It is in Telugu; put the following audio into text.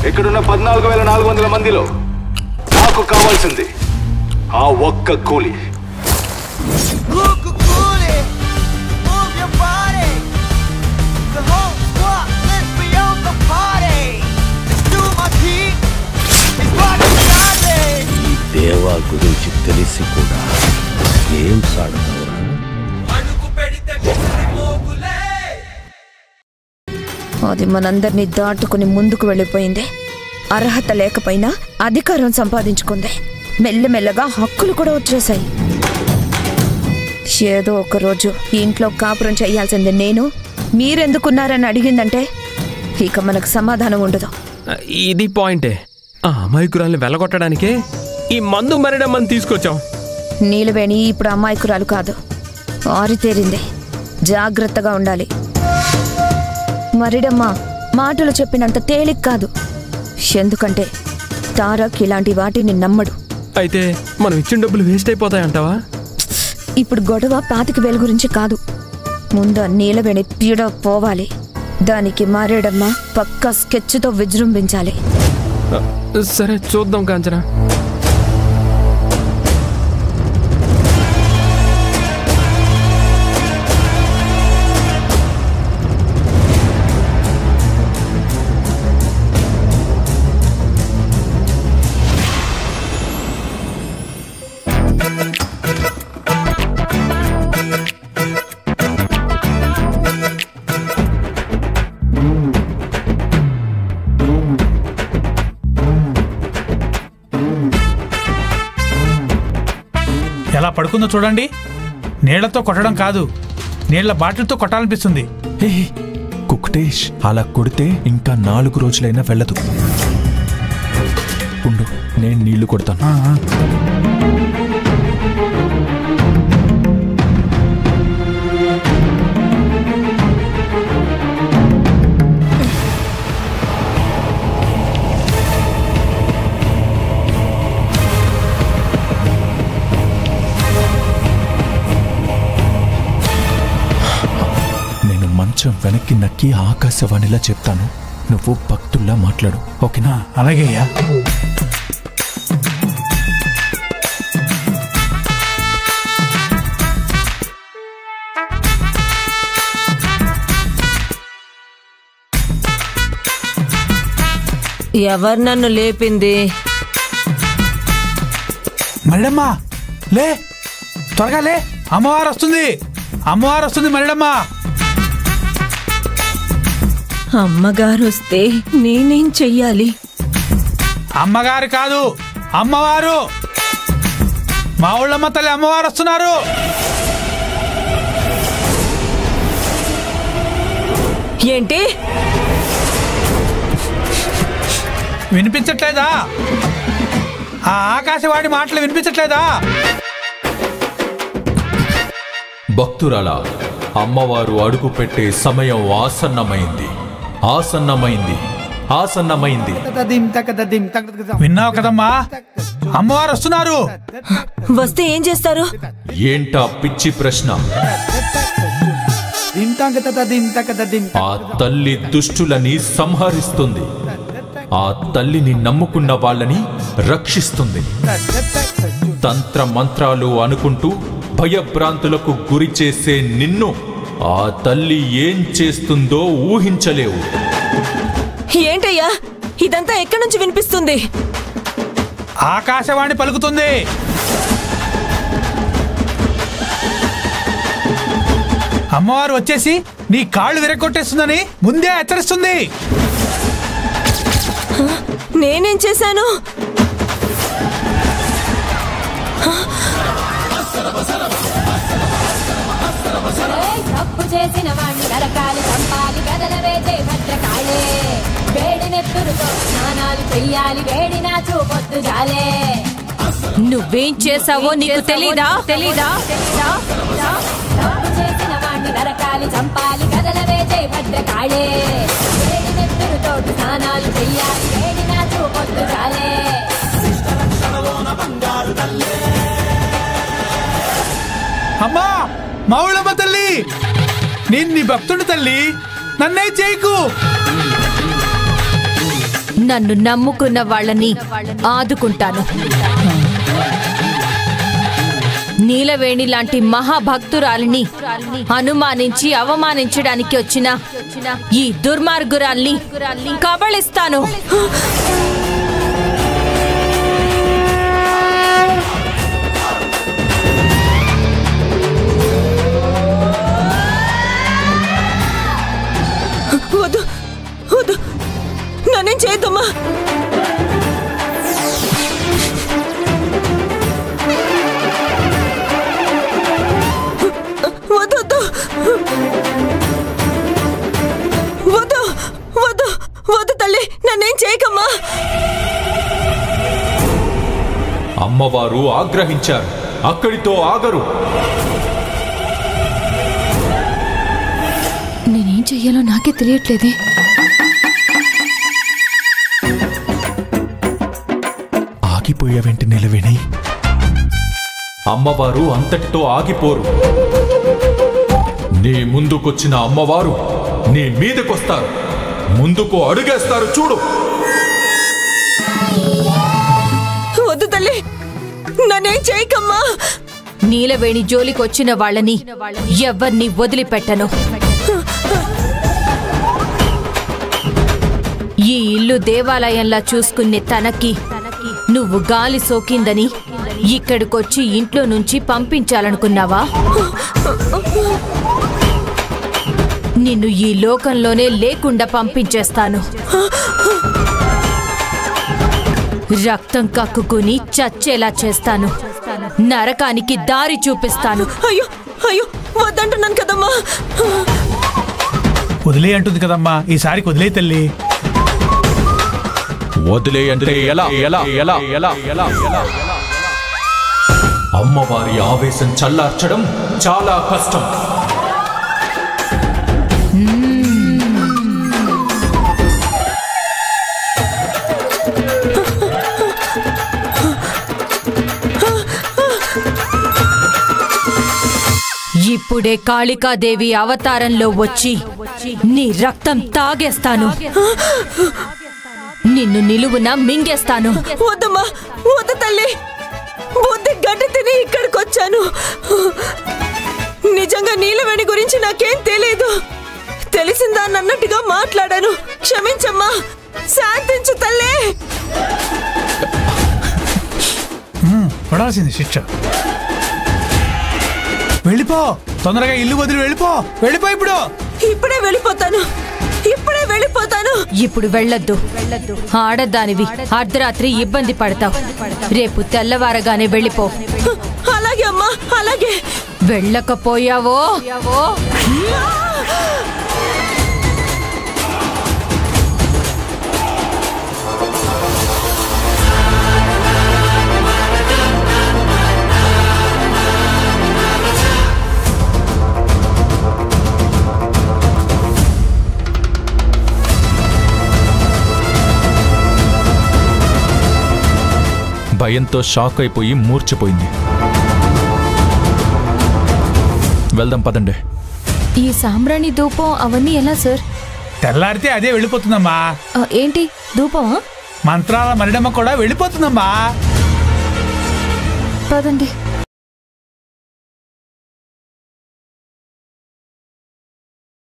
ఇక్కడున్న 14,400 మందిలో నాకు కావాల్సింది ఆ ఒక్క కూలి. దేవా గురించి తెలిసి కూడా ఏం సాడతావురా? అది మనందరినీ దాటుకుని ముందుకు వెళ్ళిపోయింది. అర్హత లేకపోయినా అధికారం సంపాదించుకుంది. మెల్లమెల్లగా హక్కులు కూడా వచ్చేసాయి. ఏదో ఒక రోజు ఇంట్లో కాపురం చేయాల్సింది నేను, మీరెందుకున్నారని అడిగిందంటే ఇక మనకు సమాధానం ఉండదు. ఇది పాయింటే. ఆ అమాయకురాల్ని వెలగొట్టడానికే ఈ మందు మరిడమ్మని తీసుకొచ్చాం. నీలవేణి ఇప్పుడు అమాయకురాలు కాదు, ఆరితేరింది. జాగ్రత్తగా ఉండాలి. మరిడమ్మ మాటలు చెప్పినంత తేలిక కాదు. ఎందుకంటే తారక్ ఇలాంటి వాటిని నమ్మడు. అయితే మనం ఇచ్చిన డబ్బులు వేస్ట్ అయిపోతాయంటావా? ఇప్పుడు గొడవ 25,000 గురించి కాదు. ముందు నీలవేణి పీడ పోవాలి. దానికి మారేడమ్మ పక్కా స్కెచ్తో విజృంభించాలి. సరే చూద్దాం కాంచనా. ఎలా పడుకుందో చూడండి. నీళ్లతో కొట్టడం కాదు, నీళ్ల బాటిల్తో కొట్టాలనిపిస్తుంది. కుక్టేష్, అలా కొడితే ఇంకా 4 రోజులైనా వెళ్ళదు. ఉండు, నేను నీళ్లు కొడతాను. కొంచెం వెనక్కి నక్కి ఆకాశవాణిలా చెప్తాను. నువ్వు భక్తుల్లా మాట్లాడు, ఓకేనా? అలాగేయ్యా. ఎవరు నన్ను లేపింది? మరిడమ్మా లే, త్వరగా లే, అమ్మవారు వస్తుంది, అమ్మవారు వస్తుంది మరిడమ్మా. అమ్మగారు వస్తే నేనేం చెయ్యాలి? అమ్మగారు కాదు, అమ్మవారు. మా ఊళ్ళమ్మ తల్లి అమ్మవారు వస్తున్నారు. ఏంటి వినిపించట్లేదా? ఆ ఆకాశవాణి మాటలు వినిపించట్లేదా? భక్తురాల, అమ్మవారు అడుగు పెట్టే సమయం ఆసన్నమైంది, ఆసన్నమైంది, ఆసన్నమైంది. విన్నావు కదమ్మా, అమ్మవారు వస్తున్నారు. వస్తే ఏం చేస్తారు? ఏంటా పిచ్చి ప్రశ్న? ఆ తల్లి దుష్టులని సంహరిస్తుంది, ఆ తల్లిని నమ్ముకున్న వాళ్ళని రక్షిస్తుంది. తంత్ర మంత్రాలు అనుకుంటూ భయభ్రాంతులకు గురి చేసే నిన్ను ఆ తల్లి ఏం చేస్తుందో ఊహించలేవు. ఏంటయ్యా ఇదంతా ఎక్కడి నుంచి వినిపిస్తుంది? ఆకాశవాణి పలుకుతుంది. అమ్మవారు వచ్చేసి నీ కాళ్ళు విరగొట్టేస్తుందని ముందే హెచ్చరిస్తుంది. నేనేం చేశాను? తప్పు చేసిన వాణ్ణి నరకాలి, చంపాలి, గదలవేసే భద్రకాళే. వేడినెత్తురుతో స్నానాలు చెయ్యాలి, వేడినా చూపొద్దు జాలే. నువ్వేం చేసావో నీకు తెలీదా? తప్పు చేసిన వాణ్ణి నరకాలి, చంపాలి, గదలవేసే భద్రకాళే. వేడినెత్తురుతో స్నానాలు చెయ్యాలి, వేడినా చూపొద్దు జాలే. అమ్మా, మా ఊళ్ళమ్మ తల్లి, నేను నీ భక్తుడి తల్లి, నన్నే చేయకు. నన్ను నమ్ముకున్న వాళ్ళని ఆదుకుంటాను. నీలవేణి లాంటి మహాభక్తురాలిని అనుమానించి అవమానించడానికి వచ్చిన ఈ దుర్మార్గురాల్ని కబళిస్తాను. వద్దు వద్దు, నన్నేం చేయద్దమ్మా. వద్దు వద్దు వద్దు వద్దు తల్లి, నన్నేం చేయకమ్మా. అమ్మవారు ఆగ్రహించారు, అక్కడితో ఆగరు. నేనేం చెయ్యాలో నాకే తెలియట్లేదే. ఆగిపోయావేంటి నీలవేణి? అమ్మవారు అంతటితో ఆగిపోరు. నీ ముందుకొచ్చిన అమ్మవారు నీ మీదకొస్తారు, ముందుకు అడుగేస్తారు చూడు. వద్దు తల్లి, నన్నేం చేయకమ్మా. నీలవేణి జోలికొచ్చిన వాళ్ళని ఎవ్వర్ని వదిలిపెట్టను. ఈ ఇల్లు దేవాలయంలా చూసుకునే తనకి నువ్వు గాలి సోకిందని ఇక్కడికొచ్చి ఇంట్లో నుంచి పంపించాలనుకున్నావా? నిన్ను ఈ లోకంలోనే లేకుండా పంపించేస్తాను. రక్తం కక్కుకుని చచ్చేలా చేస్తాను. నరకానికి దారి చూపిస్తాను. అయ్యో అయ్యో, వద్దంటున్నాను కదమ్మా. వదిలే అంటుంది కదమ్మా, ఈసారికి వదిలే తల్లి. వదిలే అంటే ఎలా ఎలా ఎలా ఎలా ఎలా ఎలా? అమ్మవారి ఆవేశం చల్లార్చడం చాలా కష్టం. ఇప్పుడే కాళికాదేవి అవతారంలో వచ్చి నీ రక్తం తాగేస్తాను. నిన్ను నిలువున మింగేస్తాను. వద్దమ్మా, వద్దు తల్లి. బుద్ధి గడ్డి తిని ఇక్కడికొచ్చాను. నిజంగా నీలవేణి గురించి నాకేం తెలియదు. తెలిసిందాన్నట్టుగా మాట్లాడాను. క్షమించమ్మా, శాంతించు తల్లి. పడాల్సింది శిక్ష. వెళ్ళిపో, తొందరగా ఇల్లు వదిలి వెళ్ళిపో. వెళ్ళిపో ఇప్పుడు. ఇప్పుడే వెళ్ళిపోతాను, ఇప్పుడే వెళ్ళిపోతాను. ఇప్పుడు వెళ్ళొద్దు. ఆడదానివి అర్ధరాత్రి ఇబ్బంది పడతావు. రేపు తెల్లవారగానే వెళ్ళిపో. అలాగే అమ్మా, అలాగే. వెళ్ళకపోయావో భయంతో షాక్ అయిపోయి మూర్చిపోయింది. వెళ్దాం పదండి. ఈ సాంబ్రాణి ధూపం అవన్నీ ఎలా సార్? తెల్లారితే అదే వెళ్ళిపోతుందమ్మా. ఏంటి ధూపమా? మంత్రాల మరిడమ్మ కూడా వెళ్ళిపోతుందమ్మా. పదండి.